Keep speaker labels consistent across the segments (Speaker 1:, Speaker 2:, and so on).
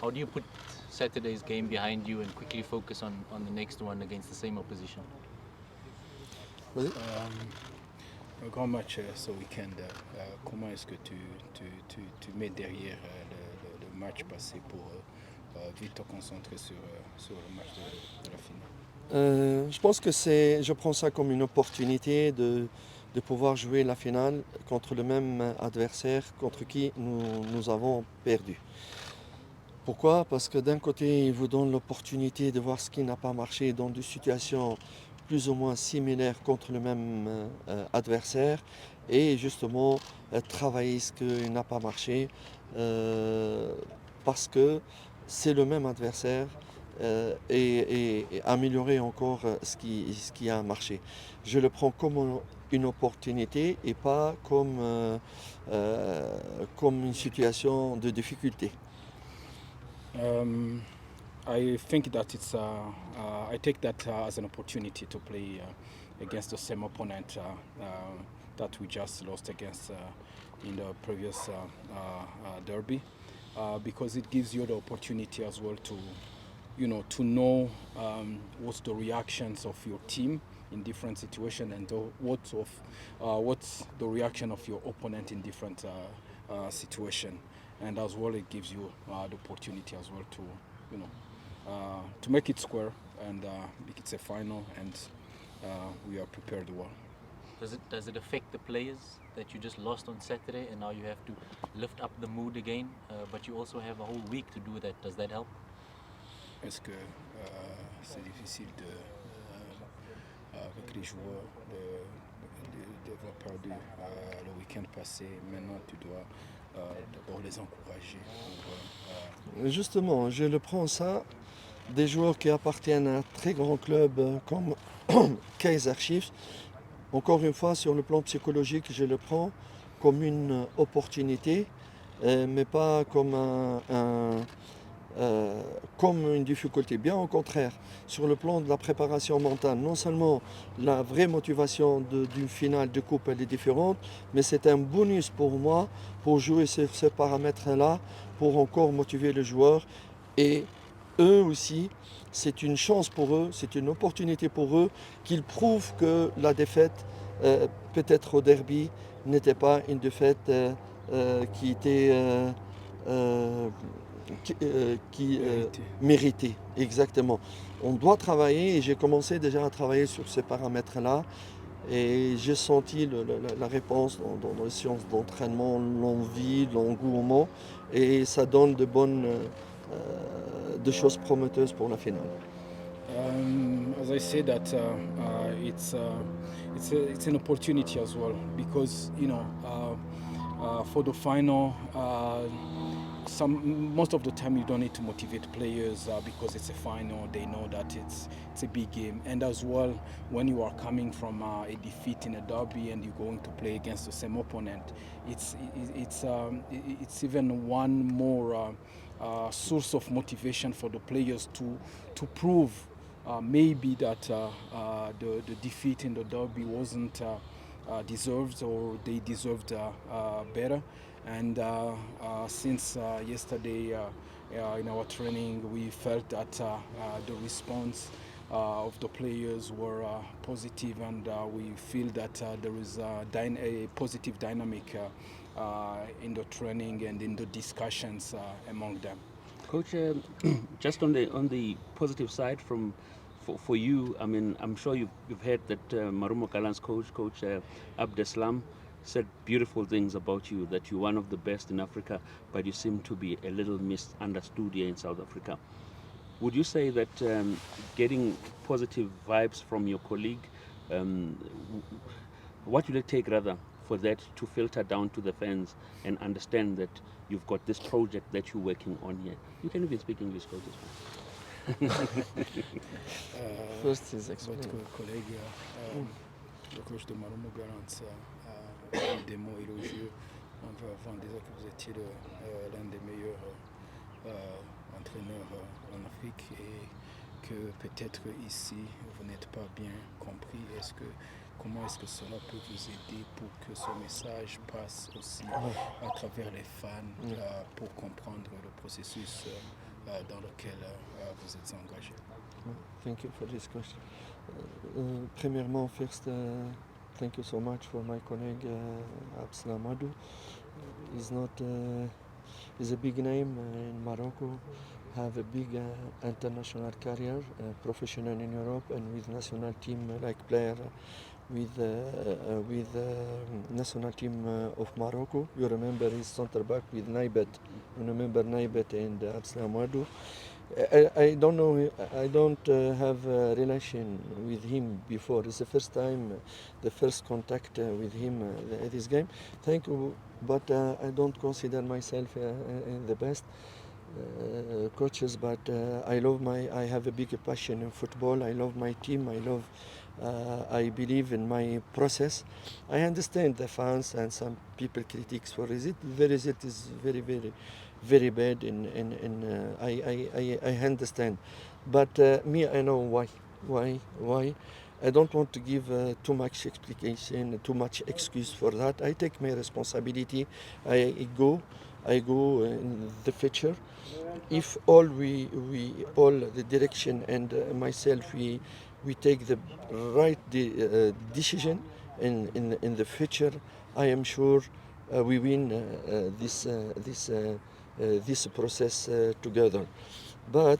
Speaker 1: How do you put Saturday's game behind you and quickly focus on the next one against the same opposition?
Speaker 2: Un grand match ce week-end. Comment est-ce que tu mets derrière le match passé pour vite te concentrer sur le match de la finale?
Speaker 3: Je pense que je prends ça comme une opportunité de pouvoir jouer la finale contre le même adversaire contre qui nous avons perdu. Pourquoi? Parce que d'un côté, il vous donne l'opportunité de voir ce qui n'a pas marché dans des situations plus ou moins similaires contre le même adversaire et justement travailler ce qui n'a pas marché parce que c'est le même adversaire et améliorer encore ce qui a marché. Je le prends comme une opportunité et pas comme une situation de difficulté.
Speaker 2: I think that I take that as an opportunity to play against the same opponent that we just lost against in the previous derby, because it gives you the opportunity as well to know what's the reactions of your team in different situations and what's the reaction of your opponent in different situation. And as well, it gives you the opportunity as well to make it square and make it a final, and we are prepared well.
Speaker 1: Does it affect the players that you just lost on Saturday and now you have to lift up the mood again, but you also have a whole week to do that? Does that help?
Speaker 2: Est-ce que c'est difficile avec les joueurs d'avoir perdu le week-end passé? Maintenant, tu dois d'abord les encourager.
Speaker 3: Justement, je le prends ça, des joueurs qui appartiennent à un très grand club comme Kaizer Chiefs. Encore une fois, sur le plan psychologique, je le prends comme une opportunité, mais pas comme comme une difficulté. Bien au contraire, sur le plan de la préparation mentale, non seulement la vraie motivation d'une finale de coupe elle est différente, mais c'est un bonus pour moi pour jouer sur ce paramètre-là, pour encore motiver les joueurs. Et eux aussi, c'est une chance pour eux, c'est une opportunité pour eux qu'ils prouvent que la défaite, peut-être au derby, n'était pas une défaite qui était mérité, exactement. On doit travailler et j'ai commencé déjà à travailler sur ces paramètres-là et j'ai senti la réponse dans les séances d'entraînement, l'envie, l'engouement et ça donne de choses prometteuses pour la finale.
Speaker 2: As I say that it's an opportunity as well, because for the final, most of the time you don't need to motivate players because it's a final. They know that it's a big game, and as well when you are coming from a defeat in a derby and you're going to play against the same opponent, it's even one more source of motivation for the players to prove maybe that the defeat in the derby wasn't deserved, or they deserved better. And since yesterday in our training, we felt that the response of the players were positive, and we feel that there is a positive dynamic in the training and in the discussions among them.
Speaker 4: Coach, just on the positive side for you, I mean, I'm sure you've heard that Marumo Kalan's coach Abdeslam, said beautiful things about you, that you're one of the best in Africa, but you seem to be a little misunderstood here in South Africa. Would you say that getting positive vibes from your colleague, what will it take rather for that to filter down to the fans and understand that you've got this project that you're working on here? You can even speak English, coach, as well.
Speaker 3: First is explain.
Speaker 2: Votre collègue, le coach de Marumo Galants, des mots élogieux avant déjà que vous étiez l'un des meilleurs entraîneurs en Afrique, et que peut-être ici vous n'êtes pas bien compris. Est-ce que comment est-ce que cela peut vous aider pour que ce message passe aussi à travers les fans pour comprendre le processus dans lequel vous êtes engagé?
Speaker 3: Thank you for this question. Premièrement, first, thank you so much for my colleague Absalam Adou. He's a big name in Morocco, have a big international career, professional in Europe and with national team like player with national team of Morocco. You remember his center back with Naibet. You remember Naibet and Absalam Adou. I don't know. I don't have a relation with him before. It's the first time, the first contact with him at this game. Thank you, but I don't consider myself the best coaches. But I have a big passion in football. I love my team. I believe in my process. I understand the fans and some people critiques for result. The result is very bad. I understand, but me, I know why. I don't want to give too much explication, too much excuse for that. I take my responsibility. I go in the future. If all all the direction and myself we take the right decision in the future, I am sure we win this process together. But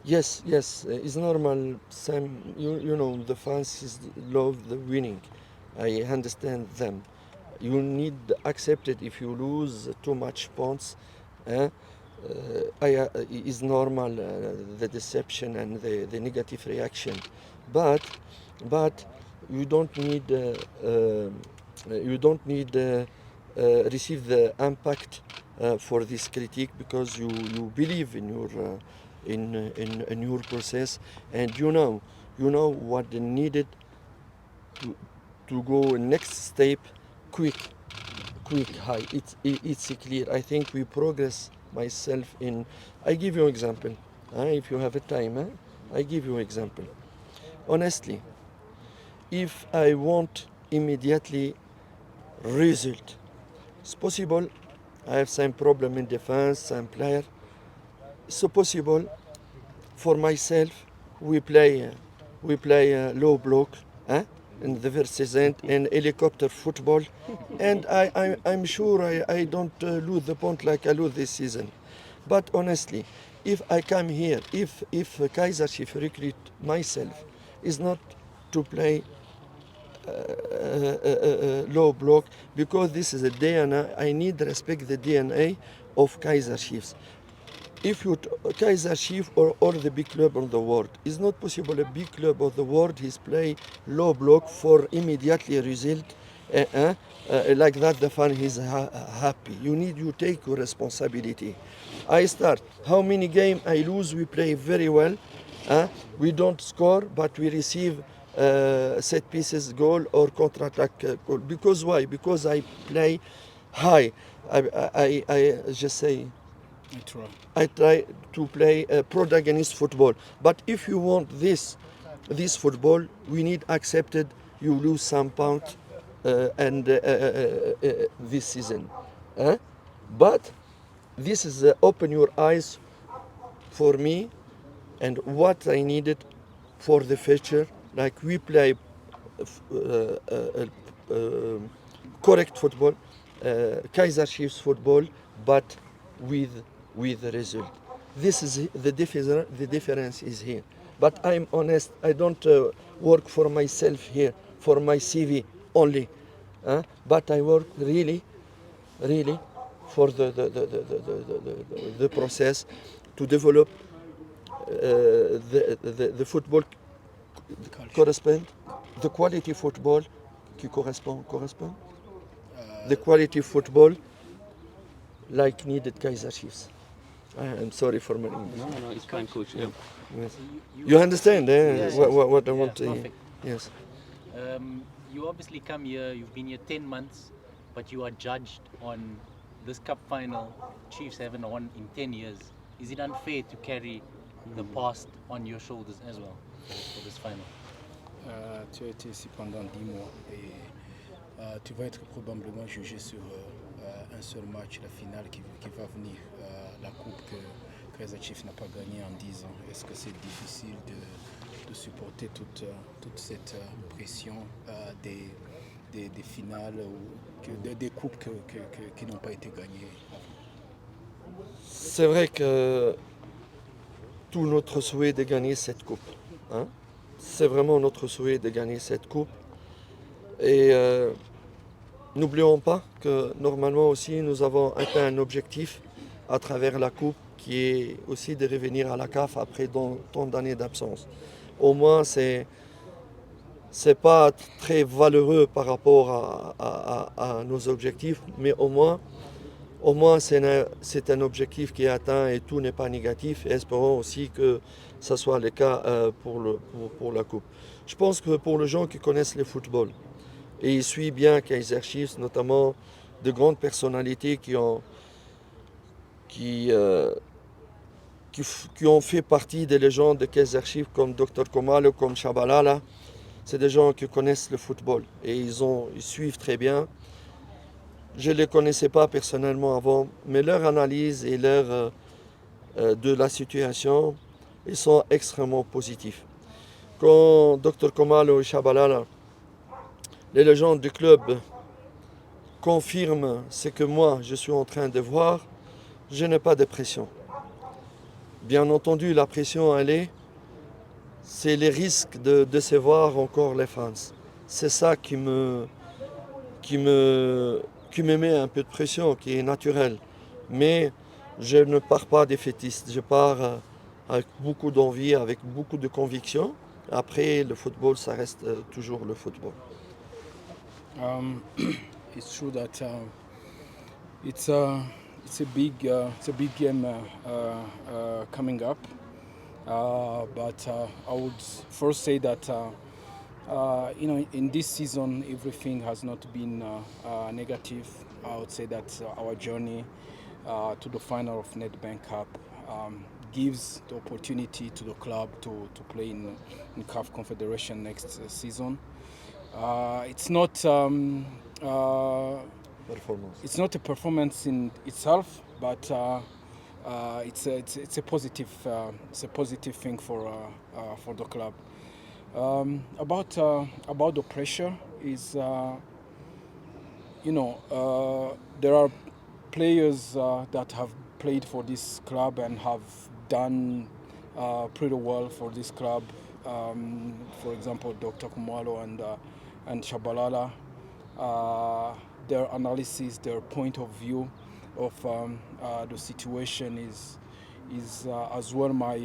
Speaker 3: yes, it's normal. Some you know the fans love the winning. I understand them. You need to accept it. If you lose too much points, is normal, the deception and the negative reaction, but you don't need receive the impact for this critique, because you believe in your process, and you know what needed to go next step quick high. It's clear. I think we progress myself in. I give you example. If you have a time, I give you example. Honestly, if I want immediately result, it's possible. I have some problem in defense, some player. It's possible for myself. We play low block, in the first season, and helicopter football, and I'm sure I don't lose the point like I lose this season. But honestly, if I come here, if Kaizer Chiefs recruit myself, is not to play low block, because this is a DNA. I need to respect the DNA of Kaizer Chiefs. If you Kaizer Chiefs or the big club on the world, it's not possible a big club of the world is play low block for immediately result like that. The fan is happy. You take your responsibility. I start. How many games I lose? We play very well. We don't score, but we receive set pieces goal or counter attack goal. Because why? Because I play high. I just say. I try to play protagonist football. But if you want this football, we need accepted you lose some pound and this season. But this is open your eyes for me and what I needed for the future. Like we play correct football, Kaizer Chiefs football, but with the result. This is the difference is here. But I'm honest, I don't work for myself here, for my CV only. But I work really for the process to develop the football correspond, the quality football qui correspond. The quality football like needed Kaizer Chiefs. I'm sorry for my English.
Speaker 4: No, it's fine, coach. Yeah.
Speaker 3: Yes. You understand
Speaker 1: Yes.
Speaker 3: what I want to hear?
Speaker 1: Perfect.
Speaker 3: Yes.
Speaker 1: You obviously come here, you've been here 10 months, but you are judged on this cup final. Chiefs haven't won in 10 years. Is it unfair to carry the past on your shoulders as well for this final?
Speaker 2: Tu as été ici pendant 10 mois et tu vas être probablement jugé sur un seul match, la finale qui va venir, la coupe que Kaizer Chiefs n'a pas gagnée en 10 ans. Est-ce que c'est difficile de supporter toute cette pression des finales ou des coupes qui n'ont pas été gagnées?
Speaker 3: C'est vrai que tout notre souhait de gagner cette coupe. Hein? C'est vraiment notre souhait de gagner cette coupe. Et n'oublions pas que normalement aussi nous avons atteint un objectif à travers la coupe qui est aussi de revenir à la CAF après tant d'années d'absence. Au moins c'est pas très valeureux par rapport à nos objectifs, mais au moins c'est un objectif qui est atteint et tout n'est pas négatif. Et espérons aussi que ce soit le cas pour la Coupe. Je pense que pour les gens qui connaissent le football, et ils suivent bien Kaizer Chiefs, notamment de grandes personnalités qui ont fait partie des légendes de Kaizer Chiefs comme Dr Komalo, comme Shabalala, c'est des gens qui connaissent le football et ils suivent très bien. Je ne les connaissais pas personnellement avant, mais leur analyse et de la situation, ils sont extrêmement positifs. Quand Dr Komalo et Shabalala, les légendes du club, confirment ce que moi je suis en train de voir, je n'ai pas de pression. Bien entendu, la pression, c'est les risques de décevoir encore les fans. C'est ça qui me met un peu de pression, qui est naturel. Mais je ne pars pas défaitiste, je pars avec beaucoup d'envie, avec beaucoup de conviction. Après, le football, ça reste toujours le football.
Speaker 2: It's true that it's a big game coming up, but I would first say that in this season everything has not been negative. I would say that our journey to the final of Nedbank Cup gives the opportunity to the club to play in CAF Confederation next season. It's not it's not a performance in itself, but it's a positive thing for the club. About the pressure is there are players that have played for this club and have done pretty well for this club. For example, Dr. Kumalo and Shabalala, their analysis, their point of view of the situation is as well my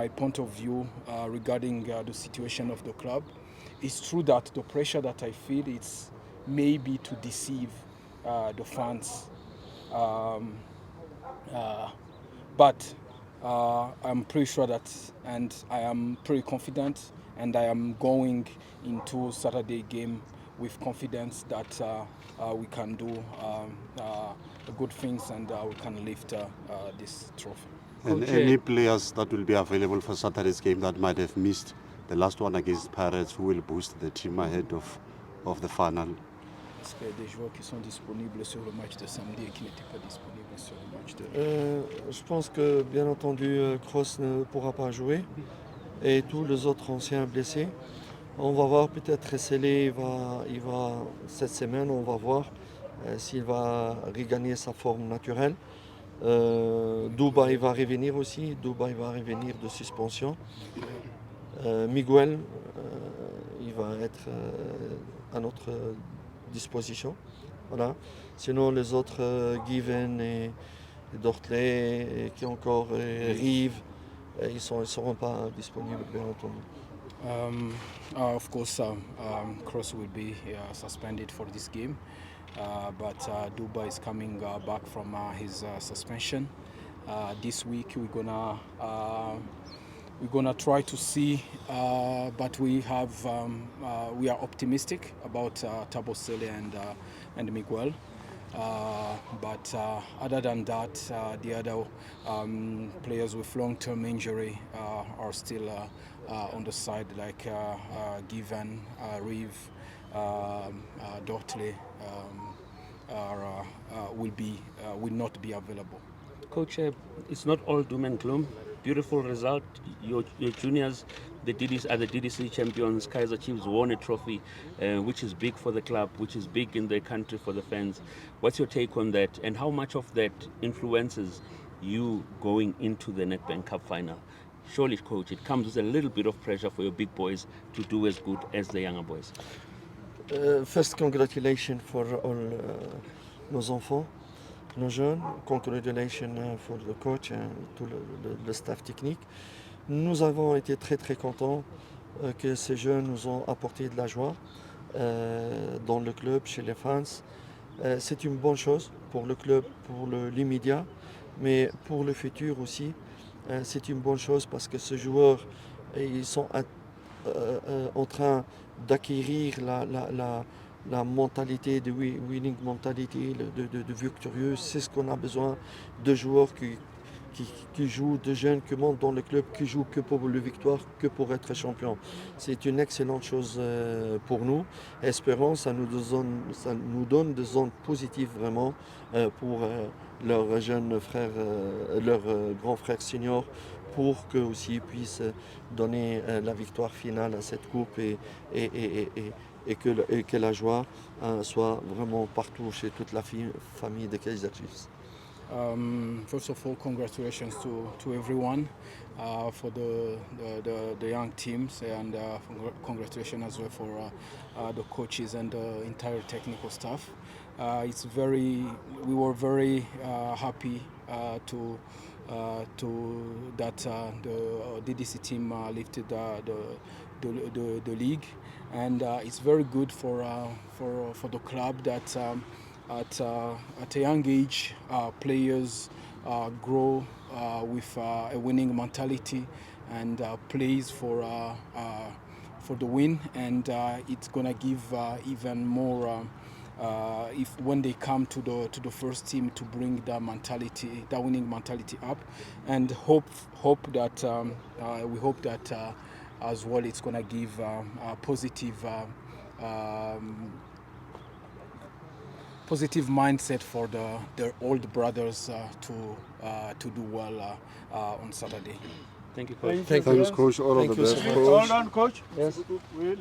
Speaker 2: point of view regarding the situation of the club. It's true that the pressure that I feel is maybe to deceive the fans, but I'm pretty sure that, and I am pretty confident, and I am going into Saturday game with confidence that we can do good things and we can lift this trophy.
Speaker 5: And any players that will be available for Saturday's game that might have missed the last one against Pirates, who will boost the team ahead of the final?
Speaker 2: Est-ce qu'il y a des joueurs qui sont disponibles sur le match de samedi et qui n'étaient pas disponibles sur le match de...
Speaker 3: Je pense que, bien entendu, Kroos ne pourra pas jouer et tous les autres anciens blessés. On va voir, peut-être Sélé, il va cette semaine, on va voir s'il va regagner sa forme naturelle. Douba, il va revenir aussi. Douba, il va revenir de suspension. Miguel, il va être à notre disposition. Voilà. Sinon, les autres, Given et Dortley, qui encore Rive, ils ne seront pas disponibles, bien entendu.
Speaker 2: Of course, Kroos will be suspended for this game, but Duba is coming back from his suspension. This week we're gonna try to see, but we are optimistic about Thabo Sele and Miguel. But other than that, the other players with long-term injury are still on the side, like Given, Reeve, Dotley will not be available.
Speaker 4: Coach, it's not all doom and gloom. Beautiful result. Your juniors, the DDC champions. Kaizer Chiefs won a trophy, which is big for the club, which is big in the country for the fans. What's your take on that, and how much of that influences you going into the Nedbank Cup final? Surely, coach, it comes with a little bit of pressure for your big boys to do as good as the younger boys.
Speaker 3: First, congratulations for all nos enfants, nos jeunes. Congratulations for the coach et tout le staff technique. Nous avons été très très contents que ces jeunes nous ont apporté de la joie dans le club, chez les fans. C'est une bonne chose pour le club, pour l'immédiat, mais pour le futur aussi. C'est une bonne chose parce que ces joueurs, ils sont en train d'acquérir la mentalité de winning mentality, de victorieux. C'est ce qu'on a besoin, de joueurs qui jouent, de jeunes qui montent dans le club, qui jouent que pour la victoire, que pour être champion. C'est une excellente chose pour nous. Espérons, ça nous donne des ondes positives vraiment pour leurs jeunes frères, leurs grands frères seniors, pour qu'eux aussi puissent donner la victoire finale à cette coupe et que la joie soit vraiment partout chez toute la famille de Kaizer Chiefs.
Speaker 2: First of all, congratulations to everyone for the young teams, and congratulations as well for the coaches and the entire technical staff. We were very happy to that the DDC team lifted the league, and it's very good for the club that at a young age players grow with a winning mentality and plays for the win, and it's gonna give even more if when they come to the first team, to bring that winning mentality up, and hope that we hope that as well it's gonna give a positive mindset for their old brothers to do well on Saturday.
Speaker 4: Thank you, coach.
Speaker 3: Thank you.
Speaker 5: Thanks, coach. All of the best,
Speaker 3: so much.
Speaker 5: coach.
Speaker 6: Hold on, coach.
Speaker 3: Yes.
Speaker 6: We